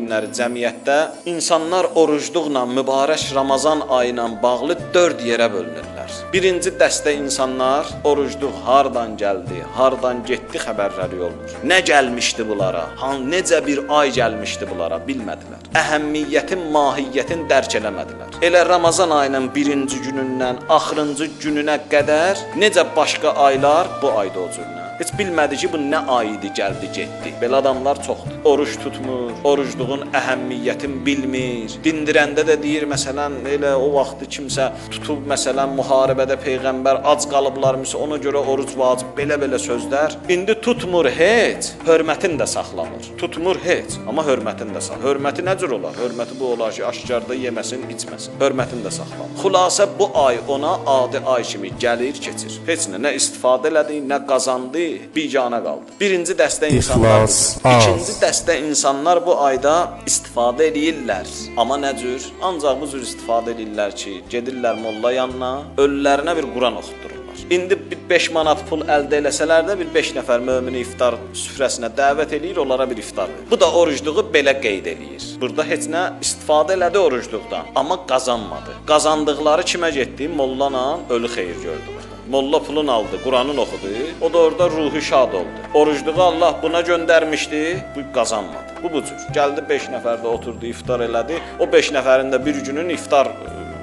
alimləri cəmiyyətdə insanlar orucluqla, mübarək Ramazan ayı ilə bağlı 4 yerə bölünürlər. Birinci dəstə insanlar orucluq hardan gəldi, hardan getdi xəbərləri olmur. Nə gəlmişdi bunlara, necə bir ay gəlmişdi bunlara bilmədilər. Əhəmmiyyətin, mahiyyətin dərk eləmədilər. Elə Ramazan ayının birinci günündən axırıncı gününə qədər necə başqa aylar bu ayda o cürlə. Heç bilmədi ki, bu nə aydı, gəldi, getdi. Belə adamlar çoxdur. Oruç tutmur, orucluğun əhəmmiyyətini bilmir. Dindirəndə də deyir, məsələn, elə o vaxtı kimsə tutub, məsələn, müharibədə Peyğəmbər ac qalıblarmışsa, ona görə oruc vacib, belə-belə sözlər. İndi tutmur heç, hörmətini də saxlamır. Tutmur heç, amma hörmətini də saxlamır. Hörməti nə cür olar? Hörməti bu olar ki, aşkarda yeməsin, içməsin. Hörmətini də saxlamır. Xülasə bu ay ona adi ay kimi gəlir, keçir. Heç nə istifadə elədi, nə qazandı, biganə qaldı. Birinci dəstə insanlar, ikinci dəstə insanlar bu ayda istifadə edirlər. Amma nə cür? Ancaq bu cür istifadə edirlər ki, gedirlər molla yanına, ölülərinə bir Quran oxutdururlar. İndi 5 manat pul əldə eləsələr də bir 5 nəfər mömini iftar süfrəsinə dəvət eləyir, onlara bir iftar verir. Bu da orucluğu belə qeyd eləyir. Burada heç nə istifadə elədi orucluqdan, amma qazanmadı. Qazandıqları kimə getdi? Mollana ölü xeyir gördü. Molla pulun aldı, Quranın oxudu, o da orada ruhu şad oldu. Orucluğu Allah buna göndərmişdi, bu qazanmadı. Bu cür. Gəldi 5 nəfər də oturdu, iftar elədi. O 5 nəfərin də bir günün iftar,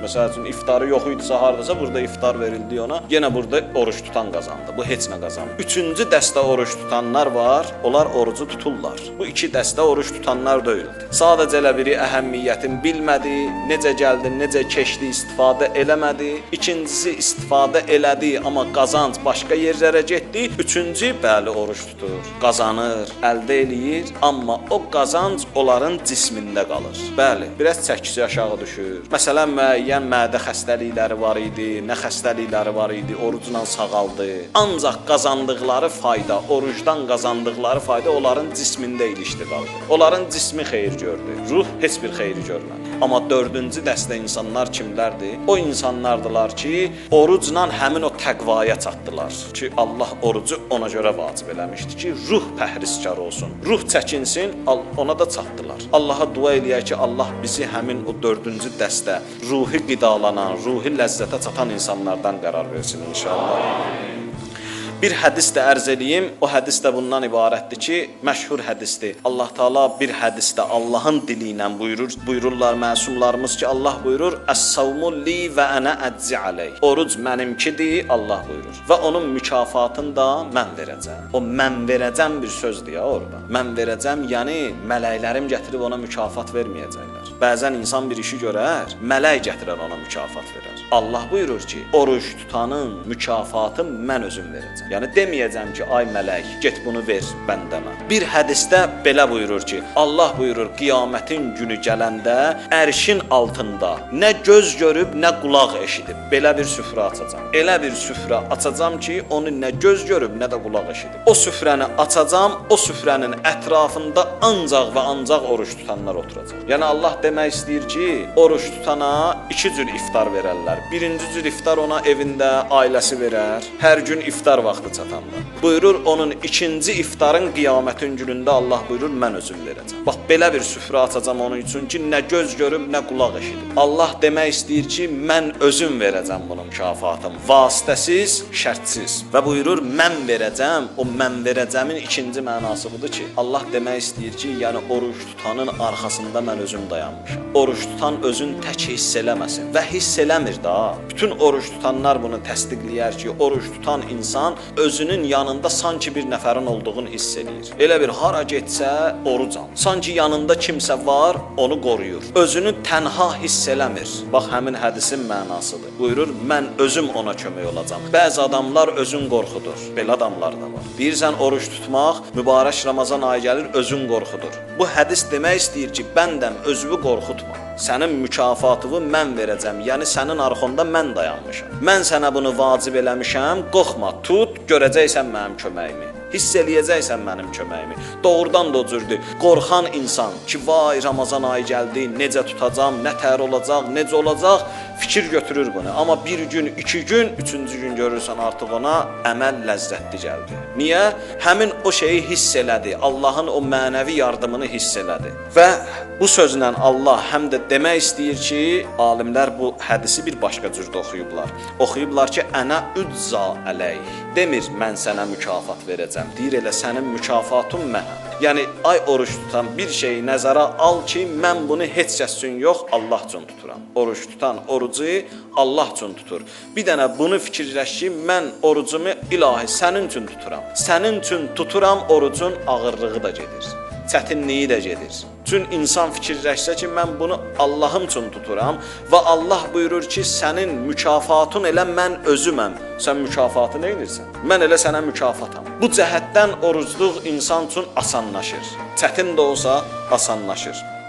məsəl üçün iftarı yox idisə, hardasa burada iftar verildi ona. Yenə burada oruç tutan qazandı. Bu heç nə qazanmır. Üçüncü dəstə oruç tutanlar var, onlar orucu tuturlar. Bu iki dəstə oruç tutanlar deyildi. Sadəcə elə biri əhəmmiyyətini bilmədi, necə gəldi, necə keçdi, istifadə eləmədi. İkincisi istifadə elədi, amma qazanc başqa yerlərə getdi. Üçüncü, bəli, oruç tutur, qazanır, əldə eləyir, amma o qazanc onların cismində qalır. Bəli, biraz çəkisi aşağı düşür. Məsələn, müəyyən mədə xəstəlikləri var idi, nə xəstəlikləri var idi, orucla sağaldı. Ancaq qazandıqları fayda, orucdan qazandıqları fayda onların cismində ilişdi qaldı. Onların cismi xeyir gördü, ruh heç bir xeyri görmədi. Amma dördüncü dəstə insanlar kimlərdir? O insanlardılar ki, orucla həmin o təqvaya çatdılar. Ki, Allah orucu ona görə vacib eləmişdi ki, ruh pəhriskar olsun, ruh çəkinsin, ona da çatdılar. Allaha dua eləyək ki, Allah bizi həmin o dördüncü dəstə, ruhi qidalanan, ruhi ləzzətə çatan insanlardan qərar versin inşallah. Bir hədis də ərz eləyim, o hədis də bundan ibarətdir ki, məşhur hədisdir. Allah Taala bir hədisdə Allahın dili ilə buyururlar məsumlarımız ki, Allah buyurur: "Əs-savmu li və ana əczi aleyh." Oruc mənimkidir, Allah buyurur. Və onun mükafatını da mən verəcəm. O mən verəcəm bir sözdür ya orada. Mən verəcəm, yəni mələklərim gətirib ona mükafat verməyəcəklər. Bəzən insan bir işi görər, mələk gətirər ona mükafat verər. Allah buyurur ki, oruç tutanın mükafatını mən özüm verəcəm. Yəni deməyəcəm ki, ay mələk, get bunu ver bəndəmə. Bir hədisdə belə buyurur ki, Allah buyurur, qiyamətin günü gələndə ərşin altında nə göz görüb, nə qulaq eşidib, belə bir süfrə açacam. Elə bir süfrə açacam ki, onu nə göz görüb, nə də qulaq eşidib. O süfrəni açacam, o süfrənin ətrafında ancaq və ancaq oruç tutanlar oturacaq. Yəni Allah demək istəyir ki, oruç tutana 2 cür iftar verərlər. Birinci cür iftar ona evində ailəsi verər, hər gün iftar vaxtı çatanda. Buyurur, onun ikinci iftarın qiyamətin günündə Allah buyurur, mən özüm verəcəm. Bax, belə bir süfrə açacam onun üçün ki, nə göz görüb, nə qulaq eşidib. Allah demək istəyir ki, mən özüm verəcəm bunun mükafatını, vasitəsiz, şərtsiz. Və buyurur, mən verəcəm, o mən verəcəmin ikinci mənası budur ki, Allah demək istəyir ki, yəni oruç tutanın arxasında mən özüm dayanmışam. Oruç tutan özün tək hiss eləməsin və hiss eləmir da. Bütün oruç tutanlar bunu təsdiqləyər ki, oruç tutan insan özünün yanında sanki bir nəfərin olduğunu hiss edir. Elə bir hara getsə orucam. Sanki yanında kimsə var, onu qoruyur. Özünü tənha hiss eləmir. Bax, həmin hədisin mənasıdır. Buyurur, mən özüm ona kömək olacam. Bəzi adamlar özün qorxudur. Belə adamlar da var. Deyirsən, oruç tutmaq, mübarək Ramazan ayı gəlir, özün qorxudur. Bu hədis demək istəyir ki, bəndəm özümü qorxutma. Sənin mükafatını mən verəcəm, yəni sənin arxanda mən dayanmışam. Mən sənə bunu vacib eləmişəm, qorxma, tut, görəcəksən mənim köməyimi. Hiss eləyəcəksən mənim köməyimi. Doğrudan da o cürdür. Qorxan insan ki, vay Ramazan ayı gəldi, necə tutacam, nə təhər olacaq, necə olacaq, fikir götürür bunu. Amma bir gün, 2 gün, 3-cü gün görürsən artıq ona əməl ləzzətli gəldi. Niyə? Həmin o şeyi hiss elədi. Allahın o mənəvi yardımını hiss elədi. Və bu sözlə Allah həm də demək istəyir ki, alimlər bu hədisi bir başqa cürdə oxuyublar. Oxuyublar ki, ənə ücza əleyh. Demir, mən sənə mükafat verəcəm. Deyir, elə sənin mükafatın mənə. Yəni, ay oruç tutan bir şeyi nəzərə al ki, mən bunu heç kəs üçün yox, Allah üçün tuturam. Oruç tutan orucu Allah üçün tutur. Bir dənə bunu fikirləş ki, mən orucumu ilahi sənin üçün tuturam. Sənin üçün tuturam, orucun ağırlığı da gedir. Çətinliyi də gedir. Çünki insan fikirləşsə ki, mən bunu Allahım üçün tuturam və Allah buyurur ki, sənin mükafatın elə mən özüməm. Sən mükafatı nə edirsən? Mən elə sənə mükafatam. Bu cəhətdən orucluq insan üçün asanlaşır. Çətin də olsa asanlaşır.